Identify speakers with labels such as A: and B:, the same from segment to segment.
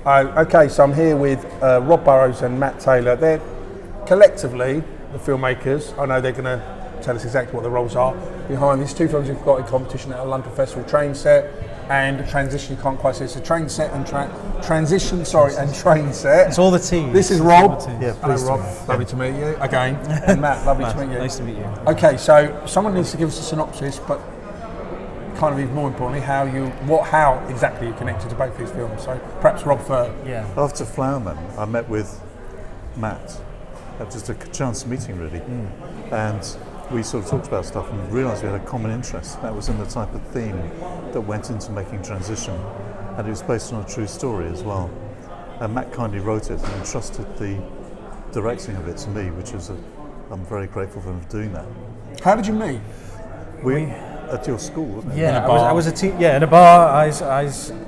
A: Okay, so I'm here with Rob Burrows and Matt Taylor. They're collectively the filmmakers. I know they're going to tell us exactly what the roles are behind these two films we've got in competition at a London Festival, Train Set and Transition. You can't quite see it's a Train Set and Transition, and Train Set.
B: It's all the teams.
A: This is Rob.
B: Yeah,
A: hello Rob, lovely to meet you again. And Matt, lovely to meet you.
B: Nice to meet you.
A: Okay, so someone needs to give us a synopsis, but kind of even more importantly, how exactly you connected to both these films. So perhaps Rob first.
B: Yeah.
C: After Flowerman, I met with Matt. Just a chance meeting, really. And we sort of talked about stuff and realised we had a common interest. That was in the type of theme that went into making Transition, and it was based on a true story as well. And Matt kindly wrote it and entrusted the directing of it to me, which is I'm very grateful for him for doing that.
A: How did you meet?
C: We at your school, wasn't it?
B: Yeah, I was in a bar. Eyes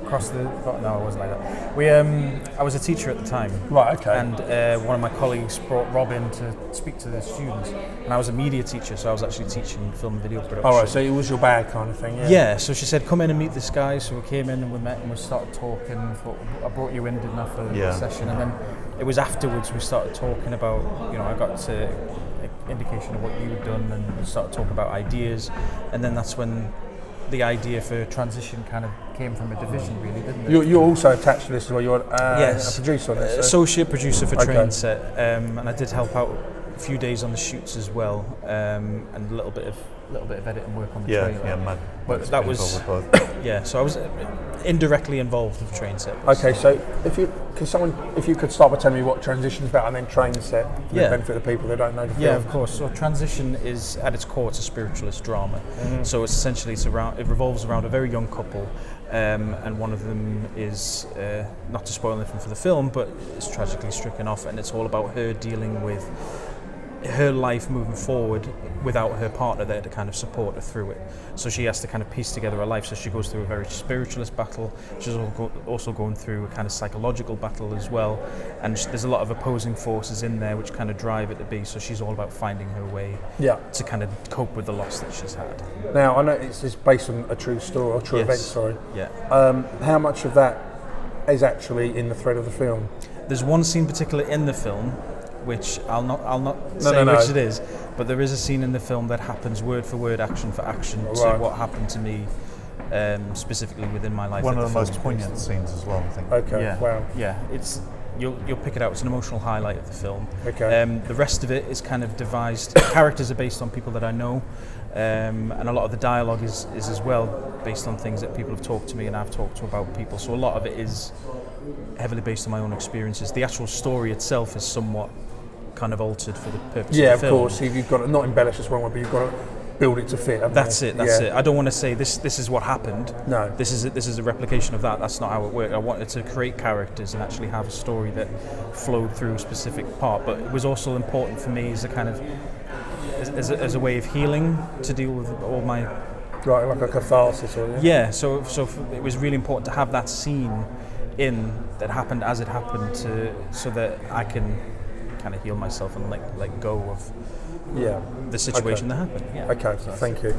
B: across the. No, it wasn't like that. I was a teacher at the time.
A: Right. Okay.
B: And one of my colleagues brought Rob in to speak to the students, and I was a media teacher, so I was actually teaching film and video production.
A: All right. So it was your bag kind of thing. Yeah.
B: Yeah. So she said, "Come in and meet this guy." So we came in and we met and we started talking. Thought, I brought you in, didn't I, for the session, and then it was afterwards we started talking about. I got to indication of what you'd done and we started talking about ideas, and then that's when the idea for Transition kind of came from a division, really, didn't it?
A: You're also attached to this as well. You're
B: yes.
A: a producer on this.
B: Associate producer for Train Set, and I did help out a few days on the shoots as well, and a little bit of editing work on the trailer.
C: Yeah,
B: but that was so I was indirectly involved with Train Set.
A: Okay, so if you could start by telling me what Transition is about, and then Train Set for the benefit of the people that don't know the film.
B: Yeah, of course. So Transition is at its core, it's a spiritualist drama. So it's essentially it revolves around a very young couple, and one of them is not to spoil anything for the film, but is tragically stricken off, and it's all about her dealing with her life moving forward without her partner there to kind of support her through it. So she has to kind of piece together her life. So she goes through a very spiritualist battle. She's also going through a kind of psychological battle as well. And there's a lot of opposing forces in there which kind of drive it to be. So she's all about finding her way to kind of cope with the loss that she's had.
A: Now, I know it's based on a true story, or true event, sorry.
B: Yeah.
A: How much of that is actually in the thread of the film?
B: There's one scene particularly in the film which I'll not say which it is, but there is a scene in the film that happens word for word, action for action to what happened to me specifically within my life.
C: One of the most poignant scenes as well, I think.
A: Okay.
B: Yeah.
A: Wow.
B: Yeah. It's you'll pick it out. It's an emotional highlight of the film.
A: Okay.
B: The rest of it is kind of devised. Characters are based on people that I know, and a lot of the dialogue is as well based on things that people have talked to me and I've talked to about people. So a lot of it is heavily based on my own experiences. The actual story itself is somewhat kind of altered for the purpose of the film.
A: Yeah, of course. You've got to not embellish this wrong way, but you've got to build it to fit.
B: That's it. I don't want to say this is what happened.
A: No.
B: This is a replication of that. That's not how it worked. I wanted to create characters and actually have a story that flowed through a specific part. But it was also important for me as a kind of as a way of healing to deal with all my.
A: Right, like a catharsis, or
B: yeah. So it was really important to have that scene in that happened as it happened, so that I can kind of heal myself and let go of the situation that happened. Yeah.
A: Okay, thank you.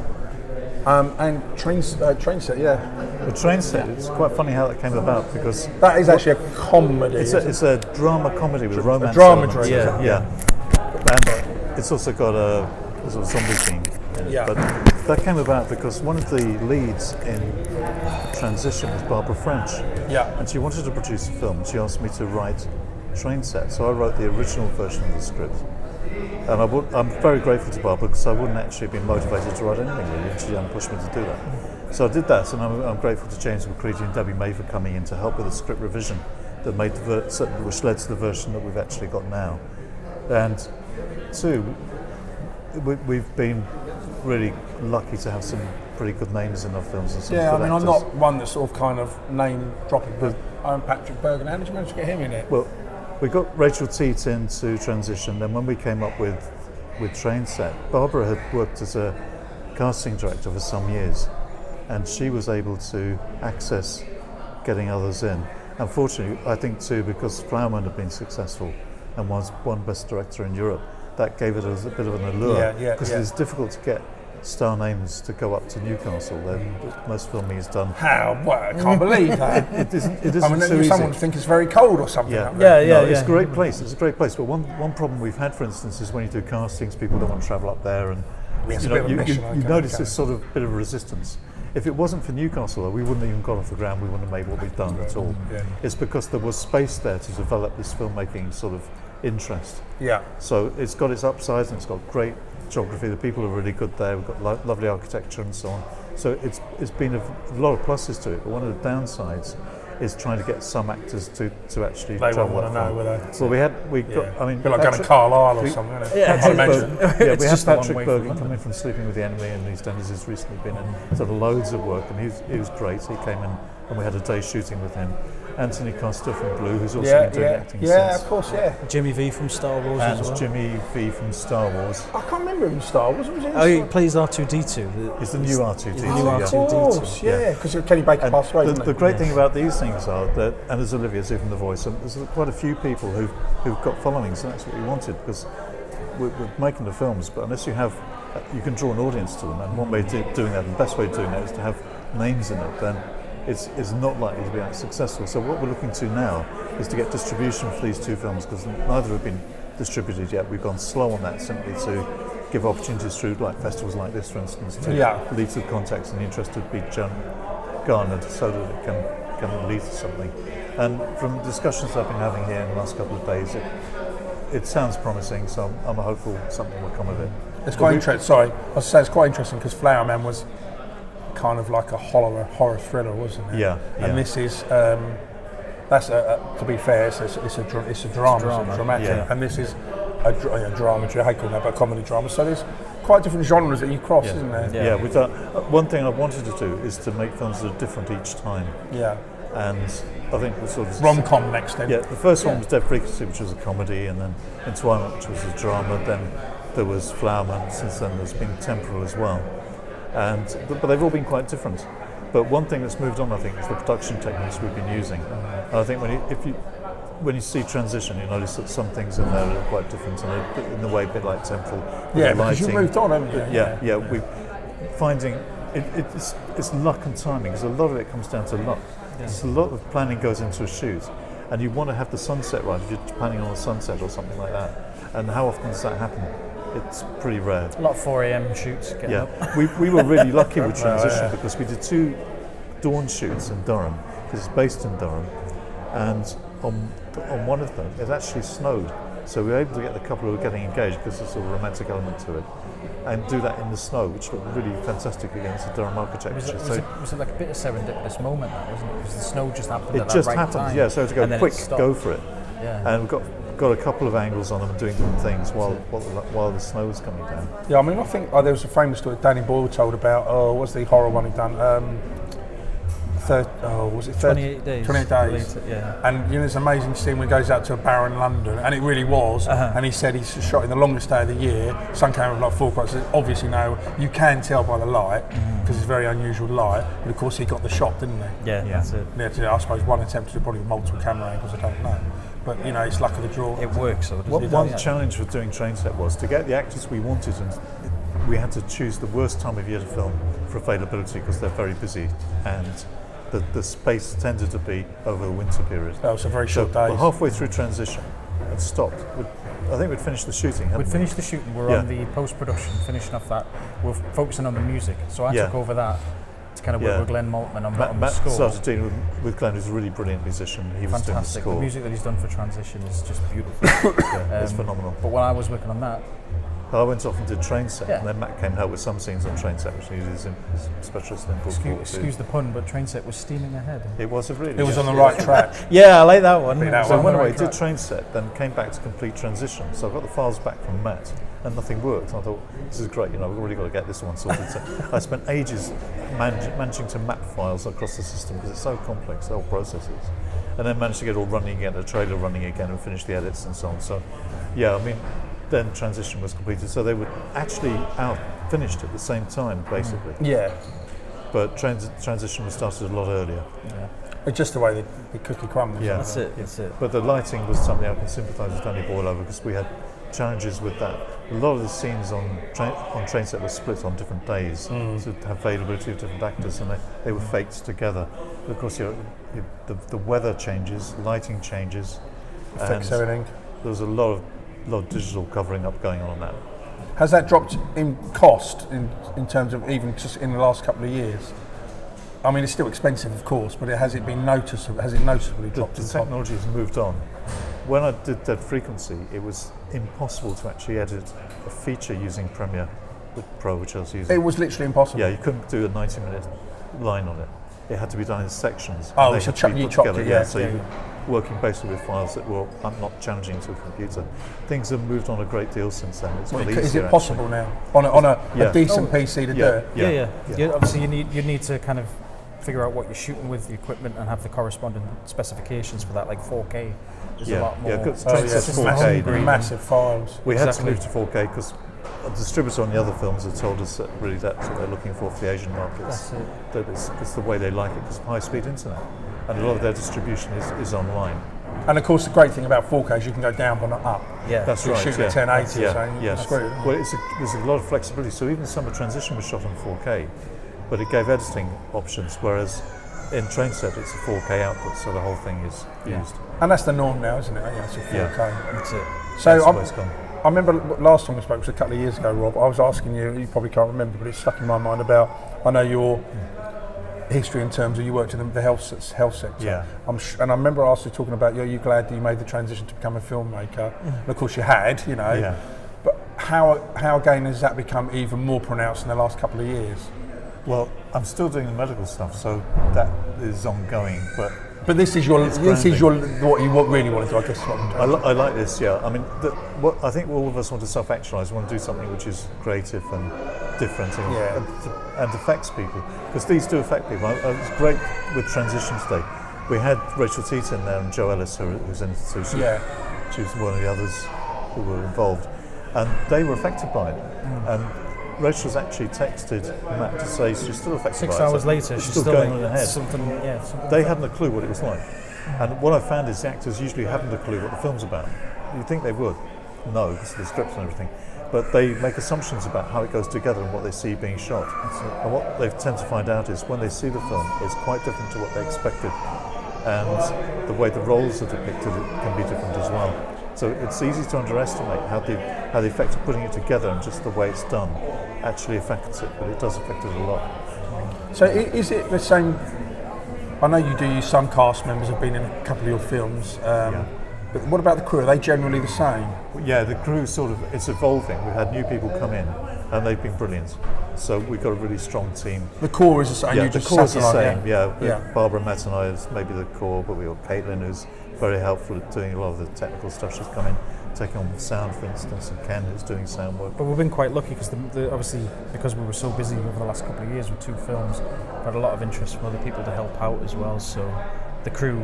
A: And Train Set,
C: The Train Set, it's quite funny how that came about, because
A: that is actually a comedy.
C: It's a drama comedy with romance.
A: A drama
C: elements.
A: drama.
C: Yeah. And it's also got a sort of zombie theme.
A: Yeah.
C: But that came about because one of the leads in Transition was Barbara French.
A: Yeah.
C: And she wanted to produce a film. She asked me to write Train Set. So I wrote the original version of the script. And I'm very grateful to Barbara, because I wouldn't actually have been motivated to write anything really, and she hadn't pushed me to do that. So I did that, and I'm grateful to James McCready and Debbie May for coming in to help with the script revision that made which led to the version that we've actually got now. And two, we've been really lucky to have some pretty good names in our films and some good actors.
A: I'm not one that's sort of kind of name dropping, but I'm Patrick Bergen. How did you manage to get him in it?
C: Well, we got Rachel Teat into Transition, then when we came up with Train Set, Barbara had worked as a casting director for some years, and she was able to access getting others in. Unfortunately, I think too, because Flowerman had been successful and was won Best Director in Europe, that gave it a bit of an allure, because it's difficult to get star names to go up to Newcastle. Most filming is done.
A: How? Well, I can't believe that.
C: It isn't
A: I mean,
C: so easy.
A: someone would think it's very cold or something.
C: Yeah,
A: up there.
C: No, it's a great place. It's a great place. But one problem we've had, for instance, is when you do castings, people don't want to travel up there, and
A: It's a bit of a mission,
C: you
A: okay,
C: notice
A: okay.
C: this sort of bit of a resistance. If it wasn't for Newcastle, though, we wouldn't have even got off the ground. We wouldn't have made what we've done at all.
A: Yeah.
C: It's because there was space there to develop this filmmaking sort of interest.
A: Yeah.
C: So it's got its upsides and it's got great geography. The people are really good there. We've got lovely architecture and so on. So it's been a lot of pluses to it. But one of the downsides is trying to get some actors to actually
A: They
C: travel
A: won't want to
C: that
A: know,
C: far.
A: will they?
C: Well, we got. I mean,
A: A bit like going to Carlisle or something, isn't it?
B: Yeah,
A: I imagine.
C: Yeah,
B: It's
C: we had
B: just a long
C: Patrick
B: way from
C: Bergen
B: London.
C: come in from Sleeping with the Enemy in East Enders. He's recently been in sort of loads of work, and he was great. He came in and we had a day shooting with him. Anthony Costa from Blue, who's also been doing acting
A: of
C: since.
A: course, yeah.
B: Jimmy V from Star Wars
C: And
B: as well.
C: Jimmy V from Star Wars.
A: I can't remember him in Star Wars. Was he in
B: Oh, he
A: Star-
B: plays R2D2.
C: He's the new R2D2.
B: He's the new
A: Oh, of
B: R2D2.
A: course, yeah. Because Kenny Baker
C: And
A: passed away,
C: the,
A: didn't
C: the
A: he?
C: great thing about these things are that, and there's Olivia's even the voice, and there's quite a few people who've got followings, and that's what we wanted, because we're making the films, but unless you can draw an audience to them, and one way of doing that, the best way of doing that is to have names in it, then it's not likely to be that successful. So what we're looking to now is to get distribution for these two films, because neither have been distributed yet. We've gone slow on that simply to give opportunities through like festivals like this, for instance, to lead to the context and the interest to be garnered so that it can lead to something. And from discussions I've been having here in the last couple of days, it sounds promising, so I'm hopeful something will come of it.
A: It's quite interesting. Sorry, I was saying it's quite interesting because Flower Man was kind of like a horror thriller, wasn't it?
C: Yeah.
A: And this is that's to be fair, it's a drama, it's dramatic,
C: yeah.
A: and this is a drama. I hate calling that, but a comedy drama. So there's quite different genres that you cross, isn't there?
C: Yeah, with that, one thing I wanted to do is to make films that are different each time.
A: Yeah.
C: And I think the sort of
A: Rom-com next then.
C: Yeah, the first one was Dead Frequency, which was a comedy, and then Entwinement, which was a drama. Then there was Flowerman. Since then, there's been Temporal as well, but they've all been quite different. But one thing that's moved on, I think, is the production techniques we've been using. And I think when you see Transition, you notice that some things in there are quite different, and in the way a bit like Temporal.
A: Yeah, because you've moved on, haven't you?
C: Yeah. We finding it's luck and timing, because a lot of it comes down to luck. There's a lot of planning goes into a shoot, and you want to have the sunset right if you're planning on a sunset or something like that. And how often does that happen? It's pretty rare.
B: A lot of 4 a.m. shoots. Getting up.
C: we were really lucky with Transition because we did 2 dawn shoots in Durham, because it's based in Durham, and on one of them it actually snowed, so we were able to get the couple who were getting engaged, because there's a sort of romantic element to it, and do that in the snow, which looked really fantastic against the Durham architecture.
B: Was it like a bit of serendipitous moment, wasn't it? Because the snow just happened
C: It
B: at
C: just
B: that right
C: happened,
B: time.
C: yeah. So to go
B: and then
C: quick,
B: it stopped.
C: go for it.
B: Yeah.
C: And we've got a couple of angles on them and doing different things while the snow was coming down.
A: Yeah, I mean, I think there was a famous story Danny Boyle told about. What's the horror one he done? Was it
B: 28 days.
A: 28 days.
B: Later, yeah.
A: And you know, this amazing scene when he goes out to a bar in London, and it really was. And he said he's shot in the longest day of the year. Sun came up like 4 o'clock. So obviously, now you can tell by the light because it's very unusual light. But of course, he got the shot, didn't he?
B: Yeah, that's it.
A: Yeah, I suppose one attempt to probably multiple camera angles. I don't know. But you know, it's luck of the draw.
B: It works. So
C: One challenge with doing Train Set was to get the actors we wanted, and we had to choose the worst time of year to film for availability, because they're very busy, and the space tended to be over the winter period.
A: That was a very short days.
C: We're halfway through Transition and stopped. I think we'd finished the shooting.
B: We'd finished the shooting. We're on the post-production, finishing off that. We're focusing on the music. So I took over that to kind of work with Glenn Maltman on the
C: Matt
B: score.
C: started dealing with Glenn, who's a really brilliant musician. He was doing the
B: Fantastic.
C: score.
B: The music that he's done for Transition is just beautiful.
C: It's phenomenal.
B: But while I was working on that,
C: I went off and did Train Set,
B: Yeah.
C: and then Matt came and helped with some scenes on Train Set, which he is a specialist in.
B: excuse the pun, but Train Set was steaming ahead.
C: It was really.
A: It was on the right track.
B: Yeah, I like that one.
C: So I went away, did Train Set, then came back to complete Transition. So I got the files back from Matt, and nothing worked. And I thought, this is great, we've already got to get this one sorted. So I spent ages managing to map files across the system, because it's so complex, the whole process is. And then managed to get it all running again, the trailer running again, and finish the edits and so on. So, yeah, I mean, then Transition was completed. So they were actually finished at the same time, basically.
A: Yeah.
C: But Transition was started a lot earlier.
B: Yeah.
A: It's just the way the cookie crumbles.
C: Yeah.
B: That's it.
C: But the lighting was something I can sympathise with Danny Boyle over, because we had challenges with that. A lot of the scenes on train set were split on different days to have availability of different actors, and they were faked together. But of course, the weather changes, lighting changes,
A: Affects everything.
C: There was a lot of digital covering up going on that.
A: Has that dropped in cost in terms of even just in the last couple of years? I mean, it's still expensive, of course, but has it noticeably dropped in cost?
C: The technology has moved on. When I did Dead Frequency, it was impossible to actually edit a feature using Premiere Pro, which I was using.
A: It was literally impossible.
C: Yeah, you couldn't do a 90-minute line on it. It had to be done in sections.
A: Oh, so you chopped it, yeah.
C: So you were working basically with files that were not challenging to a computer. Things have moved on a great deal since then. It's got
A: Is
C: easier,
A: it possible now on a decent PC to do it?
B: Yeah. Obviously, you need to kind of figure out what you're shooting with, the equipment, and have the corresponding specifications for that, like 4K. There's a lot more.
C: Yeah, because train set's 4K.
A: Massive files.
C: We had to move to 4K because a distributor on the other films had told us that really that's what they're looking for the Asian markets. That it's the way they like it because of high-speed internet. And a lot of their distribution is online.
A: And of course, the great thing about 4K is you can go down but not up.
B: Yeah,
C: that's
A: you're
C: right.
A: shooting at 1080,
C: you're
A: screwed.
C: Well, there's a lot of flexibility. So even some of the transition was shot on 4K, but it gave editing options, whereas in train set it's a 4K output, so the whole thing is used.
A: And that's the norm now, isn't it? Yeah, it's a 4K.
C: Yeah, that's it.
A: So
C: that's
A: I remember last time we spoke was a couple of years ago, Rob. I was asking you probably can't remember, but it's stuck in my mind about, I know your history in terms of you worked in the health sector.
C: Yeah.
A: And I remember asking you talking about, are you glad that you made the transition to become a filmmaker? And of course you had,
C: Yeah.
A: But how again has that become even more pronounced in the last couple of years?
C: Well, I'm still doing the medical stuff, so that is ongoing. But
A: this is what you really want to do, I guess.
C: I like this, yeah. I mean, what I think all of us want to self-actualize. We want to do something which is creative and different and affects people, because these do affect people. It was great with Transition Day. We had Rachel Teat in there and Joe Ellis, who's in it too. She was one of the others who were involved, and they were affected by it. And Rachel's actually texted Matt to say she's still affected by it.
B: 6 hours later, she's still
C: going on ahead.
B: Something
C: they hadn't a clue what it was like. And what I found is the actors usually haven't a clue what the film's about. You'd think they would. No, because of the scripts and everything. But they make assumptions about how it goes together and what they see being shot. And what they tend to find out is when they see the film, it's quite different to what they expected. And the way the roles are depicted can be different as well. So it's easy to underestimate how the effect of putting it together and just the way it's done actually affects it, but it does affect it a lot.
A: So is it the same? I know you do use some cast members have been in a couple of your films, but what about the crew? Are they generally the same?
C: Yeah, the crew it's evolving. We've had new people come in and they've been brilliant. So we've got a really strong team.
A: The core is the same?
C: Yeah, the core is the same, yeah. Barbara, Matt and I is maybe the core, but we've got Caitlin who's very helpful at doing a lot of the technical stuff. She's come in, taking on sound, for instance, and Ken who's doing sound work.
B: But we've been quite lucky because obviously because we were so busy over the last couple of years with 2 films, we had a lot of interest from other people to help out as well. So the crew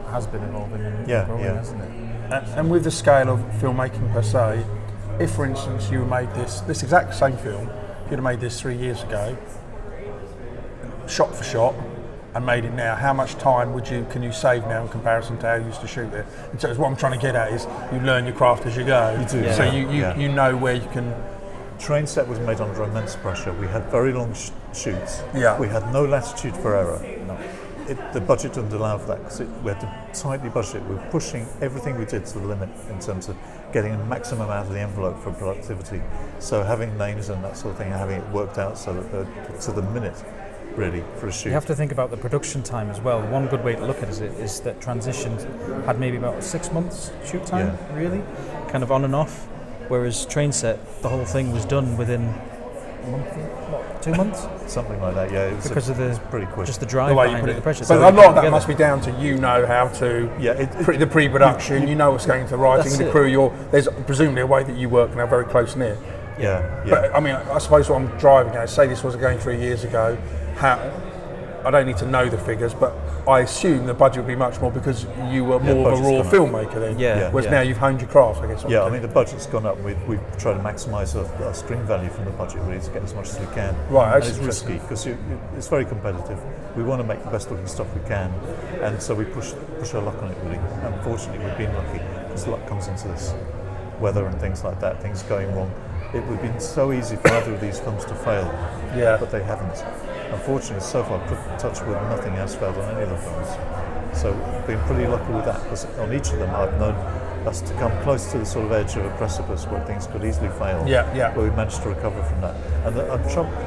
B: has been evolving and growing, hasn't it?
A: And with the scale of filmmaking per se, if for instance you made this exact same film, if you'd have made this 3 years ago, shot for shot, and made it now, how much time can you save now in comparison to how you used to shoot it? And so what I'm trying to get at is you learn your craft as you go.
C: You do.
A: So you know where you can.
C: Train set was made under immense pressure. We had very long shoots.
A: Yeah.
C: We had no latitude for error. No. The budget didn't allow for that because we had to tightly budget. We were pushing everything we did to the limit in terms of getting a maximum out of the envelope for productivity. So having names and that sort of thing, having it worked out so that they're to the minute, really, for a shoot.
B: You have to think about the production time as well. One good way to look at it is that Transition had maybe about 6 months shoot time, really, kind of on and off. Whereas Train Set, the whole thing was done within a month, 2 months?
C: Something like that, yeah. It was
B: because of the
C: pretty quick.
B: Just the drive behind it, the pressure.
A: But a lot of that must be down to how to the pre-production. You know what's going into the writing, the crew. There's presumably a way that you work now, very close knit.
C: Yeah.
A: But I mean, I suppose what I'm driving at, say this was going 3 years ago. I don't need to know the figures, but I assume the budget would be much more because you were more of a raw filmmaker then. Whereas now you've honed your craft, I guess.
C: Yeah, I mean the budget's gone up. We've tried to maximise our screen value from the budget really to get as much as we can.
A: Right,
C: and it's risky because it's very competitive. We want to make the best looking stuff we can, and so we push our luck on it really. Unfortunately, we've been lucky because luck comes into this. weather and things like that, things going wrong. It would have been so easy for either of these films to fail, but they haven't. Unfortunately, so far, touch wood, nothing has failed on any of the films. So been pretty lucky with that, because on each of them I've known us to come close to the sort of edge of a precipice where things could easily fail, where we managed to recover from that. And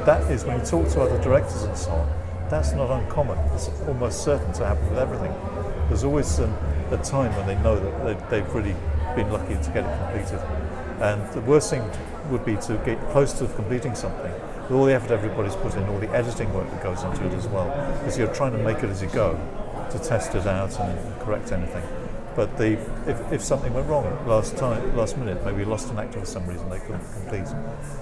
C: that is, when you talk to other directors and so on, that's not uncommon. It's almost certain to happen with everything. There's always a time when they know that they've really been lucky to get it completed. And the worst thing would be to get close to completing something with all the effort everybody's put in, all the editing work that goes into it as well, because you're trying to make it as you go, to test it out and correct anything. But if something went wrong last minute, maybe you lost an actor for some reason they couldn't complete,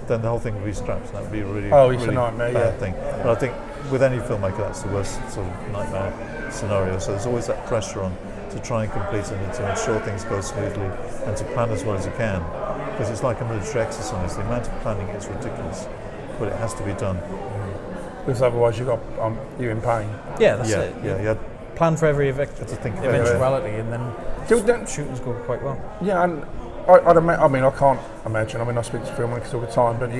C: then the whole thing would be scrapped, and that would be a really
A: a nightmare,
C: bad thing. But I think with any filmmaker that's the worst sort of nightmare scenario, so there's always that pressure on to try and complete it and to ensure things go smoothly and to plan as well as you can, because it's like a military exercise. The amount of planning is ridiculous, but it has to be done.
A: Because otherwise you've got you're in pain.
B: Yeah, that's it.
C: Yeah, you had
B: plan for every eventuality, and then shootings go quite well.
A: Yeah, and I can't imagine. I mean, I speak to filmmakers all the time, but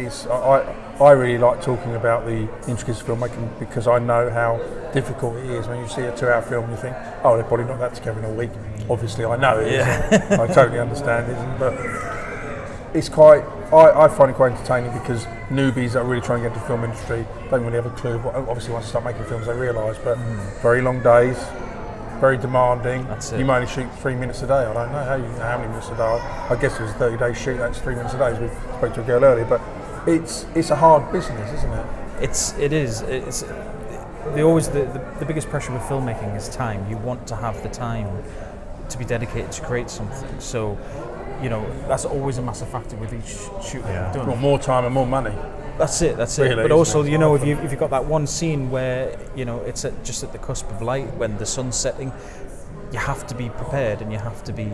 A: I really like talking about the intricacies of filmmaking, because I know how difficult it is. When you see a 2-hour film and you think, oh, they're probably not that together in a week. Obviously, I know it isn't. I totally understand it isn't, but it's quite. I find it quite entertaining, because newbies that are really trying to get into the film industry don't really have a clue. But obviously, once they start making films, they realise. But very long days, very demanding.
B: That's it.
A: You might only shoot 3 minutes a day. I don't know how many minutes a day. I guess it was a 30-day shoot. That's 3 minutes a day. As we spoke to a girl earlier, but it's a hard business, isn't it?
B: It is. It's the biggest pressure with filmmaking is time. You want to have the time to be dedicated to create something. So, you know, that's always a massive factor with each shoot that you've done.
A: Well, more time and more money.
B: That's it.
A: Really,
B: but also, you know, if you've got that one scene where, you know, it's just at the cusp of light when the sun's setting, you have to be prepared and you have to be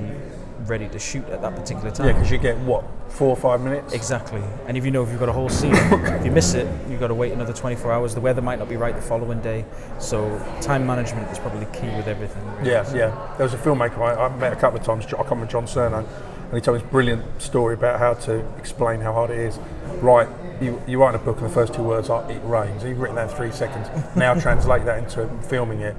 B: ready to shoot at that particular time.
A: Yeah, because you get 4 or 5 minutes.
B: Exactly. And if you know if you've got a whole scene, if you miss it, you've got to wait another 24 hours. The weather might not be right the following day. So time management is probably key with everything. Really.
A: Yeah. There was a filmmaker I met a couple of times. I can't remember John Cerno, and he told this brilliant story about how to explain how hard it is. Right, you write in a book and the first 2 words are "it rains." And you've written that in 3 seconds. Now translate that into filming it.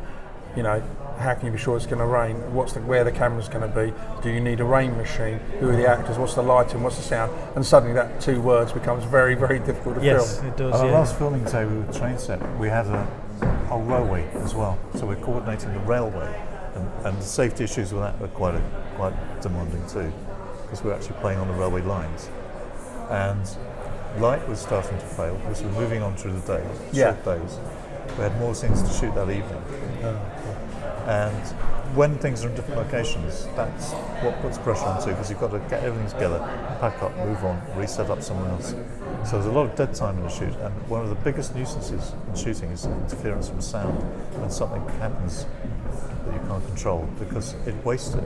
A: You know, how can you be sure it's going to rain? Where the camera's going to be? Do you need a rain machine? Who are the actors? What's the lighting? What's the sound? And suddenly that 2 words becomes very, very difficult to film.
B: Yes, it does.
C: On our last filming day with the train set, we had a railway as well. So we're coordinating the railway, and the safety issues with that were quite demanding too, because we're actually playing on the railway lines. And light was starting to fail because we're moving on through the days, short days. We had more scenes to shoot that evening. And when things are in different locations, that's what puts pressure on too, because you've got to get everything together, pack up, move on, reset up somewhere else. So there's a lot of dead time in the shoot, and one of the biggest nuisances in shooting is interference from sound. When something happens that you can't control, because it wastes it.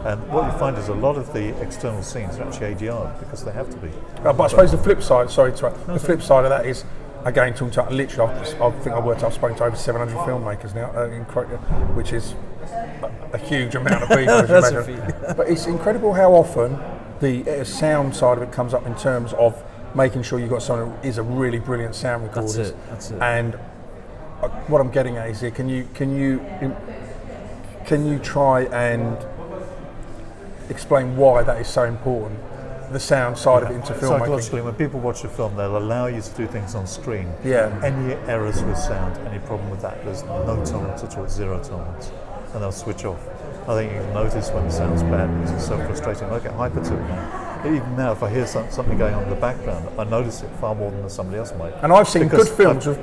C: And what you find is a lot of the external scenes are actually ADR'd because they have to be.
A: But I suppose the flip side, the flip side of that is, again, talking to literally, I've spoken to over 700 filmmakers now, which is a huge amount of people. As you imagine. But it's incredible how often the sound side of it comes up in terms of making sure you've got someone who is a really brilliant sound recorder.
B: That's it.
A: And what I'm getting at is here, can you try and explain why that is so important? The sound side of it into filmmaking.
C: Psychologically, when people watch a film, they'll allow you to do things on screen.
A: Yeah.
C: Any errors with sound, any problem with that, there's no tolerance at all, 0 tolerance, and they'll switch off. I think you can notice when the sound's bad because it's so frustrating. I get hyper to it now. Even now, if I hear something going on in the background, I notice it far more than somebody else might.
A: And I've seen good films with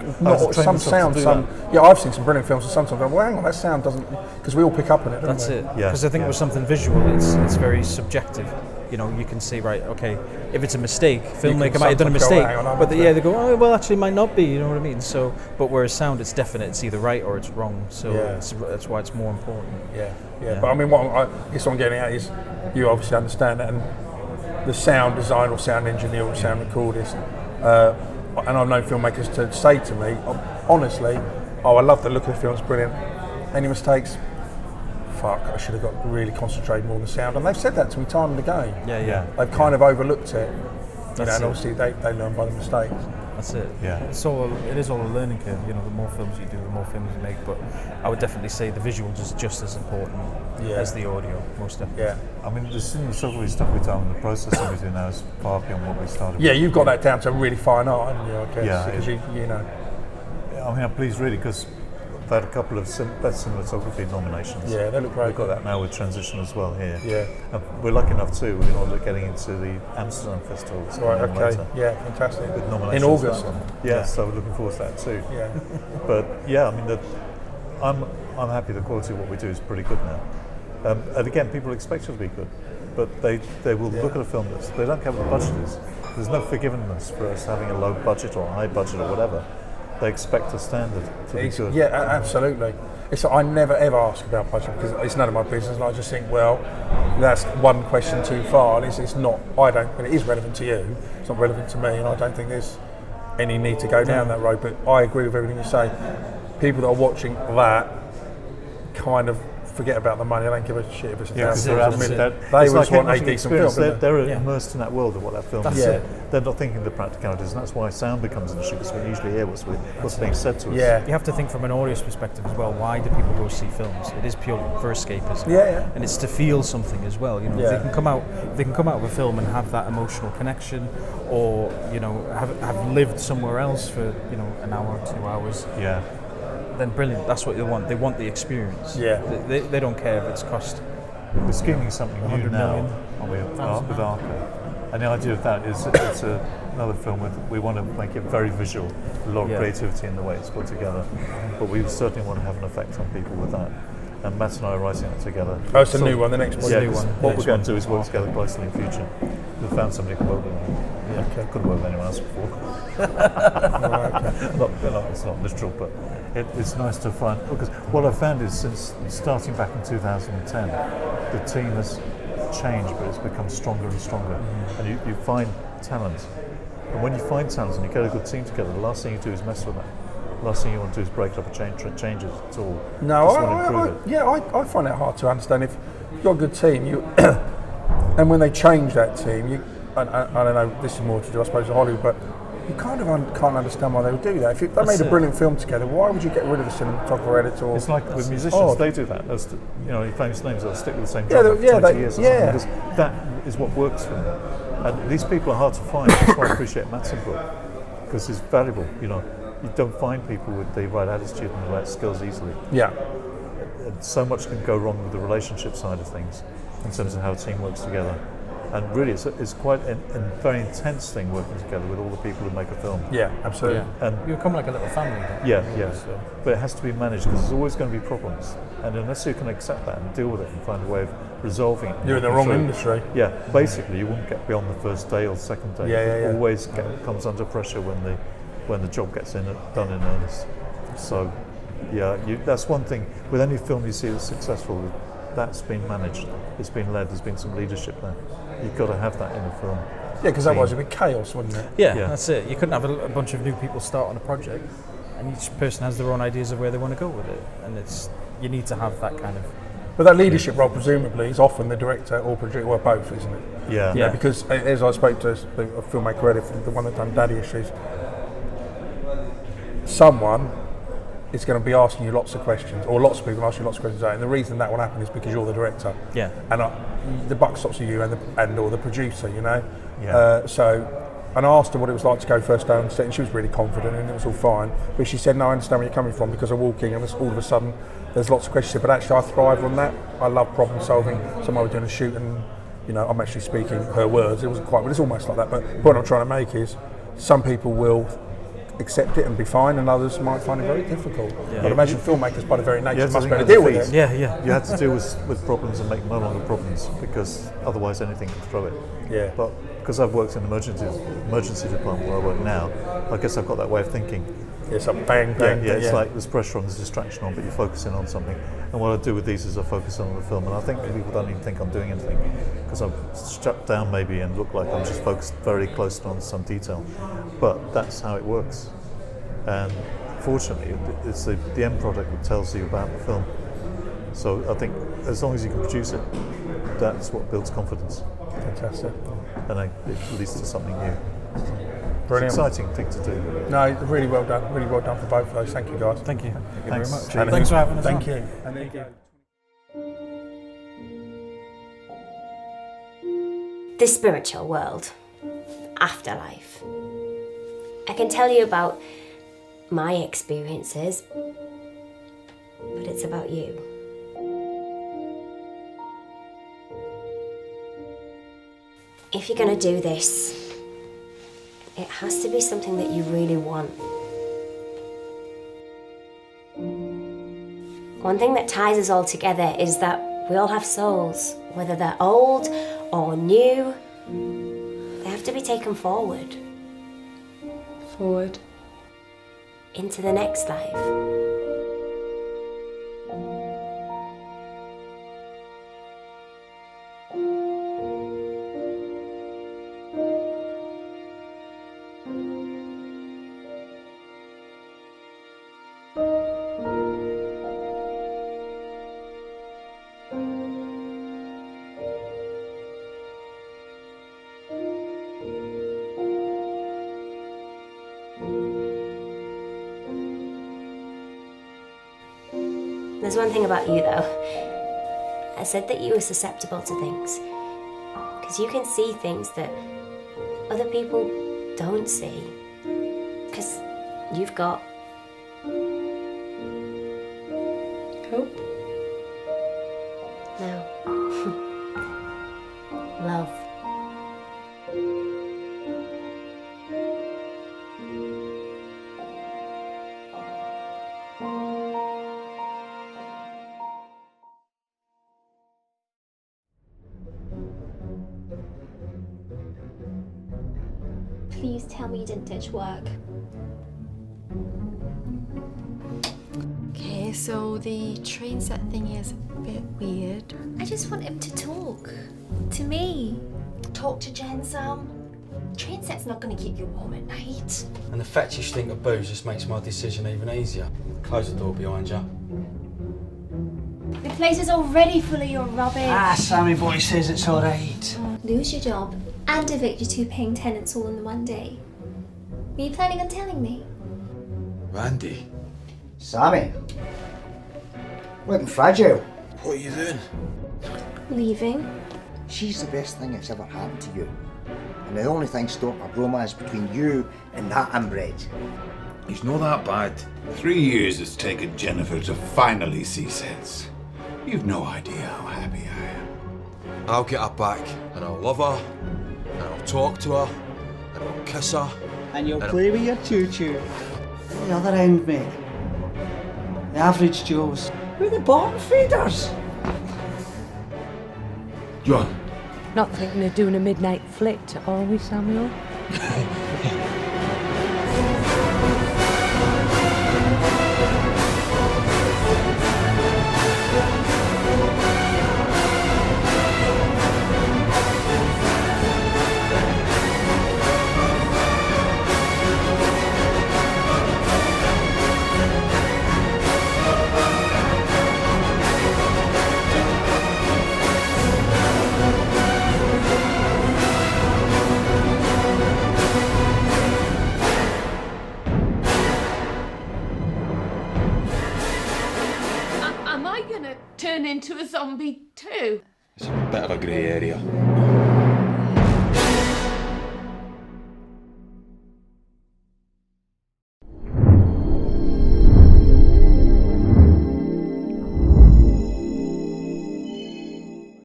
A: some sound. I've seen some brilliant films, and sometimes I'm well, hang on, that sound doesn't, because we all pick up on it, don't we?
B: That's it. Because I think with something visual, it's very subjective. You know, you can say, right, okay, if it's a mistake, filmmaker might have done a mistake, but they go, oh, well, actually, it might not be. You know what I mean? So, but whereas sound, it's definite. It's either right or it's wrong. So that's why it's more important.
A: Yeah. But I mean, what I guess what I'm getting at is, you obviously understand that, and the sound designer or sound engineer or sound recordist, and I've known filmmakers to say to me, honestly, I love the look of the film, it's brilliant. Any mistakes? fuck, I should have got really concentrated more on the sound. And they've said that to me time and again.
B: Yeah.
A: They've kind of overlooked it, you know, and
B: it.
A: obviously they learn by the mistakes.
B: That's it.
C: Yeah.
B: It is all a learning curve. You know, the more films you do, the more films you make. But I would definitely say the visual is just as important as the audio, most definitely.
A: Yeah.
C: I mean, the cinematography stuff we've done and the processing we do now is far beyond what we started with.
A: Yeah, you've got that down to a really fine art, haven't you? I guess,
C: Yeah,
A: because you know.
C: I mean, I'm pleased really because we've had a couple of best cinematography nominations.
A: Yeah, they look great.
C: We've got that now with Transition as well here.
A: Yeah.
C: We're lucky enough too, we're not getting into the Amsterdam Festival. That's
A: Right,
C: coming
A: okay.
C: later.
A: Yeah, fantastic.
C: With nominations
A: In
C: for
A: August.
C: that one. Yeah, so we're looking forward to that too.
A: Yeah.
C: But yeah, I mean, I'm happy the quality of what we do is pretty good now. And again, people expect it to be good, but they will look at a film they don't care what the budget is. There's no forgiveness for us having a low budget or a high budget or whatever. They expect a standard to be good.
A: Yeah, absolutely. I never ever ask about budget because it's none of my business, and I just think, well, that's one question too far, and it's not. But it is relevant to you. It's not relevant to me, and I don't think there's any need to go down that road. But I agree with everything you say. People that are watching that kind of forget about the money. They don't give a shit if it's $1,000. They just want a decent film.
C: They're immersed in that world of what that film is.
A: it.
C: They're not thinking of the practicalities, and that's why sound becomes an issue, because we usually hear what's being said to us.
A: Yeah.
B: You have to think from an audience perspective as well. Why do people go see films? It is purely for escapism.
A: Yeah.
B: And it's to feel something as well. You know, if they can come out of a film and have that emotional connection, or you know, have lived somewhere else for an hour, 2 hours.
C: Yeah.
B: Then brilliant. That's what they want. They want the experience.
A: Yeah.
B: They don't care if it's cost.
C: We're scheming something new
B: 100
C: now
B: million.
C: with Arca. And the idea of that is it's another film we want to make it very visual, a lot of creativity in the way it's put together. But we certainly want to have an effect on people with that. And Matt and I are writing that together.
A: Oh, it's a new one, the next one.
C: Yeah,
B: new one.
C: What we're going to do is work together closely in future. We've found somebody who can work with them. Yeah, okay. Couldn't work with anyone else before. It's not literal, but it's nice to find, because what I've found is since starting back in 2010, the team has changed, but it's become stronger and stronger. And you find talent. And when you find talent and you get a good team together, the last thing you do is mess with that. The last thing you want to do is break it up and change it at all.
A: No,
C: Just want to improve it.
A: I find it hard to understand if you've got a good team, and when they change that team, I don't know, this is more to do, I suppose, with Hollywood, but you kind of can't understand why they would do that. If they made a brilliant film together, why would you get rid of the cinematographer, editor?
C: It's like with musicians,
A: odd.
C: they do that. Famous names, they'll stick with the same drummer for 20 years or something, because that is what works for them. And these people are hard to find. That's why I appreciate Matt's input, because it's valuable. You don't find people with the right attitude and the right skills easily.
A: Yeah.
C: And so much can go wrong with the relationship side of things in terms of how a team works together. And really, it's quite a very intense thing working together with all the people who make a film.
A: Yeah, absolutely.
B: Yeah.
C: And
B: You become like a little family.
C: yeah. But it has to be managed, because there's always going to be problems. And unless you can accept that and deal with it and find a way of resolving it.
A: You're in the wrong industry.
C: Yeah, basically, you wouldn't get beyond the first day or second day.
A: Yeah.
C: It always comes under pressure when the job gets done in earnest. So, that's one thing. With any film you see that's successful, that's been managed, it's been led, there's been some leadership there. You've got to have that in a film.
A: Yeah, because otherwise it'd be chaos, wouldn't it?
B: Yeah, that's it. You couldn't have a bunch of new people start on a project, and each person has their own ideas of where they want to go with it, and you need to have that kind of.
A: But that leadership role, presumably, is often the director or producer, or both, isn't it?
C: Yeah.
A: Because as I spoke to a filmmaker earlier, the one that done Daddy Issues, someone is going to be asking you lots of questions, or lots of people ask you lots of questions, and the reason that will happen is because you're the director.
B: Yeah.
A: And the buck stops with you or the producer,
C: Yeah.
A: And I asked her what it was like to go first day on set, and she was really confident, and it was all fine. But she said, "No, I understand where you're coming from, because I'm walking, and all of a sudden there's lots of questions." But actually, I thrive on that. I love problem solving. Someone was doing a shoot, and I'm actually speaking her words. It wasn't quite, but it's almost like that. But the point I'm trying to make is, some people will accept it and be fine, and others might find it very difficult.
B: Yeah.
A: I'd imagine filmmakers, by the very nature,
C: have to
A: must be
C: think
A: able to
C: of
A: deal
C: the
A: with
C: fees.
A: it.
B: Yeah.
C: You had to deal with problems and make no longer problems, because otherwise anything can throw it.
A: Yeah.
C: But because I've worked in the emergency department where I work now, I guess I've got that way of thinking.
A: It's a bang, bang.
C: Yeah, it's like there's pressure on, there's distraction on, but you're focusing on something. And what I do with these is I focus on the film, and I think people don't even think I'm doing anything, because I'm shut down maybe and look like I'm just focused very close on some detail. But that's how it works. And fortunately, it's the end product that tells you about the film. So I think as long as you can produce it, that's what builds confidence,
A: Fantastic.
C: and then it leads to something new.
A: Brilliant.
C: It's an exciting thing to do.
A: No, really well done. Really well done for both of those. Thank you, guys.
B: Thank you.
C: Thanks.
B: Very much.
A: And
B: Thanks for having us
A: Thank
B: on.
A: you. And there you go.
D: The spiritual world, Afterlife. I can tell you about my experiences, but it's about you. If you're going to do this, it has to be something that you really want. One thing that ties us all together is that we all have souls, whether they're old or new. They have to be taken forward.
E: Forward.
D: Into the next life. There's one thing about you though. I said that you were susceptible to things. Because you can see things that other people don't see. Because you've got
E: Hope.
D: no love.
F: Please tell me you didn't ditch work.
E: Okay, so the train set thing is a bit weird.
F: I just want him to talk. To me. Talk to Jen some. Train set's not going to keep you warm at night.
G: And the fetish thing of booze just makes my decision even easier. Close the door behind you.
F: The place is already full of your rubbish.
H: Sammy boy says it's alright.
F: Lose your job and evict your two paying tenants all in one day. Were you planning on telling me?
G: Randy,
H: Sammy. Looking fragile.
G: what are you doing?
F: Leaving?
H: She's the best thing that's ever happened to you. And the only thing stopping a bromance between you and that inbred.
I: He's not that bad. 3 years it's taken Jennifer to finally see sense. You've no idea how happy I am.
G: I'll get her back, and I'll love her, and I'll talk to her, and I'll kiss her.
H: And you'll play with your choo-choo. The other end, mate. The average Joes. We're the bottom feeders.
I: John,
J: Not thinking of doing a midnight flit, are we, Samuel?
E: Am I gonna turn into a zombie too?
G: It's a bit of a grey area.